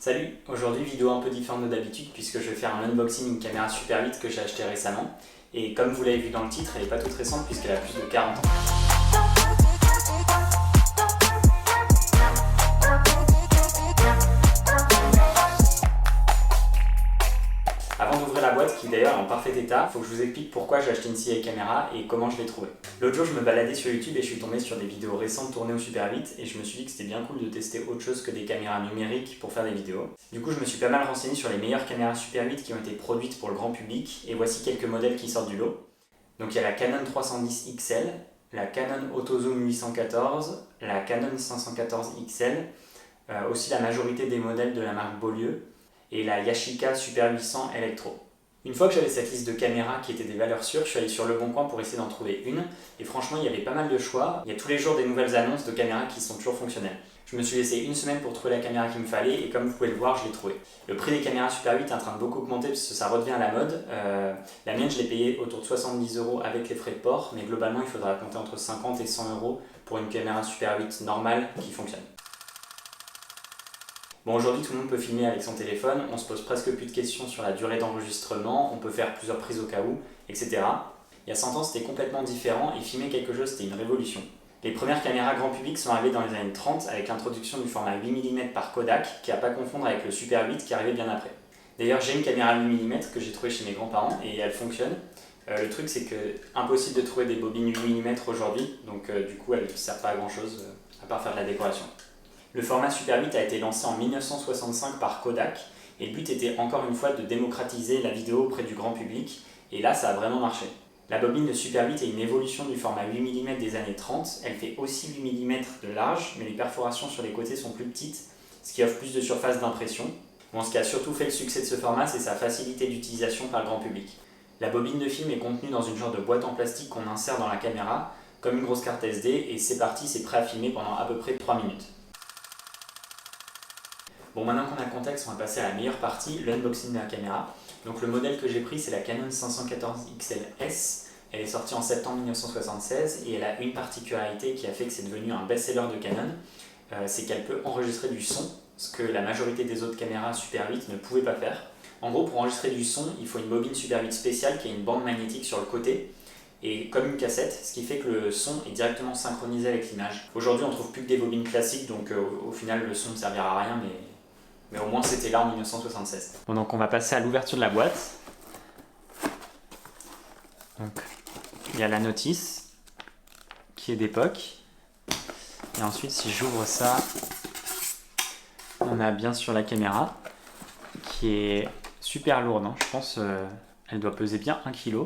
Salut, aujourd'hui vidéo un peu différente de d'habitude puisque je vais faire un unboxing d'une caméra Super 8 que j'ai acheté récemment. Et comme vous l'avez vu dans le titre, elle n'est pas toute récente puisqu'elle a plus de 40 ans. Avant d'ouvrir la boîte, qui d'ailleurs est en parfait état, il faut que je vous explique pourquoi j'ai acheté une si vieille caméra et comment je l'ai trouvée. L'autre jour, je me baladais sur YouTube et je suis tombé sur des vidéos récentes tournées au Super 8 et je me suis dit que c'était bien cool de tester autre chose que des caméras numériques pour faire des vidéos. Du coup, je me suis pas mal renseigné sur les meilleures caméras Super 8 qui ont été produites pour le grand public et voici quelques modèles qui sortent du lot. Donc il y a la Canon 310 XL, la Canon AutoZoom 814, la Canon 514 XL, aussi la majorité des modèles de la marque Beaulieu, et la Yashica Super 800 Electro. Une fois que j'avais cette liste de caméras qui étaient des valeurs sûres, je suis allé sur Leboncoin pour essayer d'en trouver une, et franchement il y avait pas mal de choix. Il y a tous les jours des nouvelles annonces de caméras qui sont toujours fonctionnelles. Je me suis laissé une semaine pour trouver la caméra qu'il me fallait, et comme vous pouvez le voir, je l'ai trouvée. Le prix des caméras Super 8 est en train de beaucoup augmenter parce que ça redevient à la mode. La mienne, je l'ai payée autour de 70 € avec les frais de port, mais globalement il faudra compter entre 50 et 100 € pour une caméra Super 8 normale qui fonctionne. Bon, aujourd'hui tout le monde peut filmer avec son téléphone, on se pose presque plus de questions sur la durée d'enregistrement, on peut faire plusieurs prises au cas où, etc. Il y a 100 ans c'était complètement différent et filmer quelque chose c'était une révolution. Les premières caméras grand public sont arrivées dans les années 30 avec l'introduction du format 8 mm par Kodak, qui n'a pas à confondre avec le Super 8 qui arrivait bien après. D'ailleurs j'ai une caméra 8 mm que j'ai trouvée chez mes grands-parents et elle fonctionne. Le truc c'est que impossible de trouver des bobines 8 mm aujourd'hui, donc du coup elle ne sert pas à grand chose à part faire de la décoration. Le format Super 8 a été lancé en 1965 par Kodak et le but était encore une fois de démocratiser la vidéo auprès du grand public et là ça a vraiment marché. La bobine de Super 8 est une évolution du format 8 mm des années 30, elle fait aussi 8 mm de large mais les perforations sur les côtés sont plus petites, ce qui offre plus de surface d'impression. Bon, ce qui a surtout fait le succès de ce format c'est sa facilité d'utilisation par le grand public. La bobine de film est contenue dans une genre de boîte en plastique qu'on insère dans la caméra comme une grosse carte SD et c'est parti, c'est prêt à filmer pendant à peu près 3 minutes. Bon, maintenant qu'on a le contexte, on va passer à la meilleure partie, l'unboxing de la caméra. Donc le modèle que j'ai pris c'est la Canon 514 XL-S, elle est sortie en septembre 1976 et elle a une particularité qui a fait que c'est devenu un best-seller de Canon, c'est qu'elle peut enregistrer du son, ce que la majorité des autres caméras Super 8 ne pouvaient pas faire. En gros, pour enregistrer du son, il faut une bobine Super 8 spéciale qui a une bande magnétique sur le côté, et comme une cassette, ce qui fait que le son est directement synchronisé avec l'image. Aujourd'hui, on ne trouve plus que des bobines classiques, donc au final le son ne servira à rien, mais au moins c'était là en 1976. Bon, donc on va passer à l'ouverture de la boîte. Donc, il y a la notice qui est d'époque. Et ensuite, si j'ouvre ça, on a bien sûr la caméra qui est super lourde. Hein. Je pense qu'elle doit peser bien 1 kg.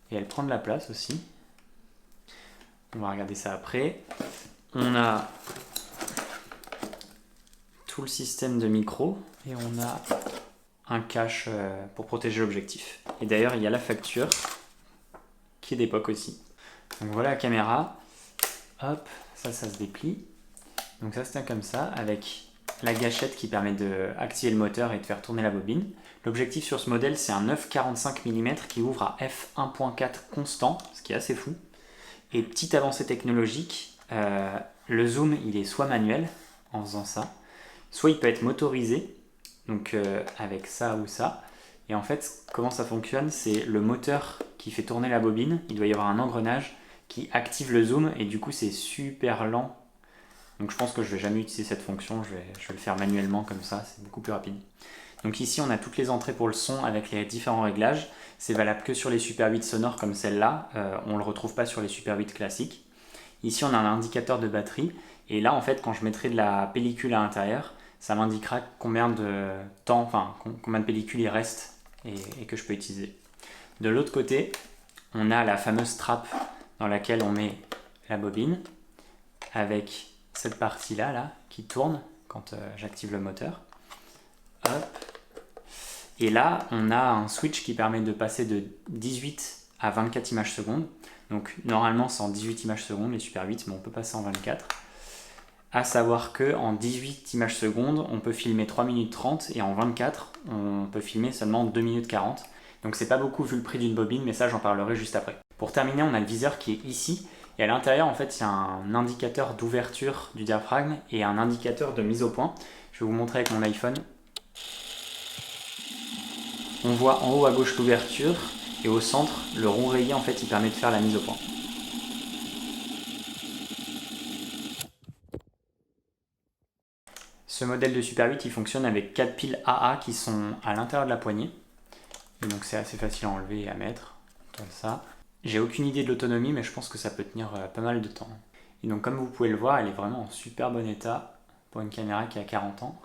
Et elle prend de la place aussi. On va regarder ça après. On a tout le système de micro et on a un cache pour protéger l'objectif. Et d'ailleurs il y a la facture qui est d'époque aussi. Donc voilà la caméra. Hop, ça se déplie. Donc ça se tient comme ça avec la gâchette qui permet d'activer le moteur et de faire tourner la bobine. L'objectif sur ce modèle c'est un 9-45 mm qui ouvre à f1.4 constant, ce qui est assez fou. Et petite avancée technologique, le zoom il est soit manuel en faisant ça, soit il peut être motorisé, donc avec ça ou ça. Et en fait, comment ça fonctionne, c'est le moteur qui fait tourner la bobine, il doit y avoir un engrenage qui active le zoom et du coup c'est super lent. Donc je pense que je ne vais jamais utiliser cette fonction, je vais le faire manuellement comme ça, c'est beaucoup plus rapide. Donc ici on a toutes les entrées pour le son avec les différents réglages. C'est valable que sur les Super 8 sonores comme celle-là, on ne le retrouve pas sur les Super 8 classiques. Ici on a un indicateur de batterie et là en fait quand je mettrai de la pellicule à l'intérieur, ça m'indiquera combien de temps, enfin combien de pellicule il reste et que je peux utiliser. De l'autre côté, on a la fameuse strap dans laquelle on met la bobine avec cette partie-là là, qui tourne quand j'active le moteur. Hop. Et là, on a un switch qui permet de passer de 18 à 24 images secondes. Donc normalement c'est en 18 images secondes les Super 8, mais on peut passer en 24. À savoir que en 18 images secondes, on peut filmer 3 minutes 30 et en 24, on peut filmer seulement 2 minutes 40. Donc c'est pas beaucoup vu le prix d'une bobine, mais ça j'en parlerai juste après. Pour terminer, on a le viseur qui est ici. Et à l'intérieur, en fait, il y a un indicateur d'ouverture du diaphragme et un indicateur de mise au point. Je vais vous montrer avec mon iPhone. On voit en haut à gauche l'ouverture et au centre, le rond rayé en fait il permet de faire la mise au point. Ce modèle de Super 8 il fonctionne avec 4 piles AA qui sont à l'intérieur de la poignée. Et donc c'est assez facile à enlever et à mettre, comme ça. J'ai aucune idée de l'autonomie mais je pense que ça peut tenir pas mal de temps. Et donc comme vous pouvez le voir, elle est vraiment en super bon état pour une caméra qui a 40 ans.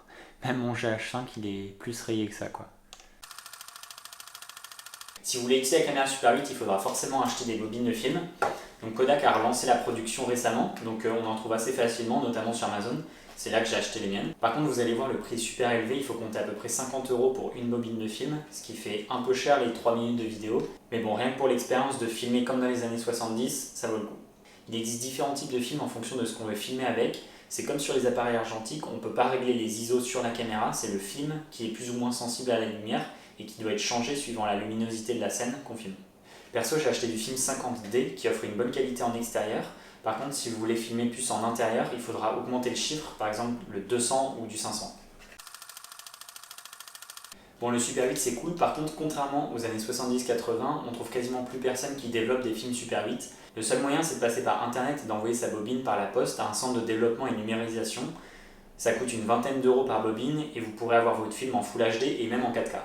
Même mon GH5 il est plus rayé que ça quoi. Si vous voulez utiliser la caméra Super 8, il faudra forcément acheter des bobines de film. Donc Kodak a relancé la production récemment, donc on en trouve assez facilement, notamment sur Amazon. C'est là que j'ai acheté les miennes. Par contre, vous allez voir le prix super élevé, il faut compter à peu près 50 € pour une bobine de film, ce qui fait un peu cher les 3 minutes de vidéo. Mais bon, rien que pour l'expérience de filmer comme dans les années 70, ça vaut le coup. Il existe différents types de films en fonction de ce qu'on veut filmer avec. C'est comme sur les appareils argentiques, on ne peut pas régler les ISO sur la caméra, c'est le film qui est plus ou moins sensible à la lumière et qui doit être changé suivant la luminosité de la scène qu'on filme. Perso, j'ai acheté du film 50D qui offre une bonne qualité en extérieur. Par contre, si vous voulez filmer plus en intérieur, il faudra augmenter le chiffre, par exemple le 200 ou du 500. Bon, le Super 8 c'est cool, par contre, contrairement aux années 70-80, on trouve quasiment plus personne qui développe des films Super 8. Le seul moyen c'est de passer par internet et d'envoyer sa bobine par la poste à un centre de développement et numérisation. Ça coûte une vingtaine d'euros par bobine et vous pourrez avoir votre film en Full HD et même en 4K.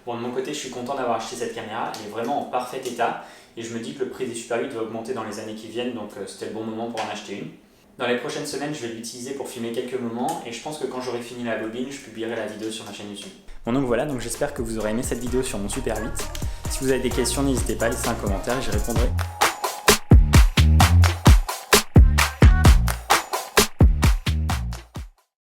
Bon, de mon côté, je suis content d'avoir acheté cette caméra, elle est vraiment en parfait état et je me dis que le prix des Super 8 va augmenter dans les années qui viennent, donc c'était le bon moment pour en acheter une. Dans les prochaines semaines, je vais l'utiliser pour filmer quelques moments et je pense que quand j'aurai fini la bobine, je publierai la vidéo sur ma chaîne YouTube. Bon, donc voilà, donc j'espère que vous aurez aimé cette vidéo sur mon Super 8. Si vous avez des questions, n'hésitez pas à laisser un commentaire et j'y répondrai.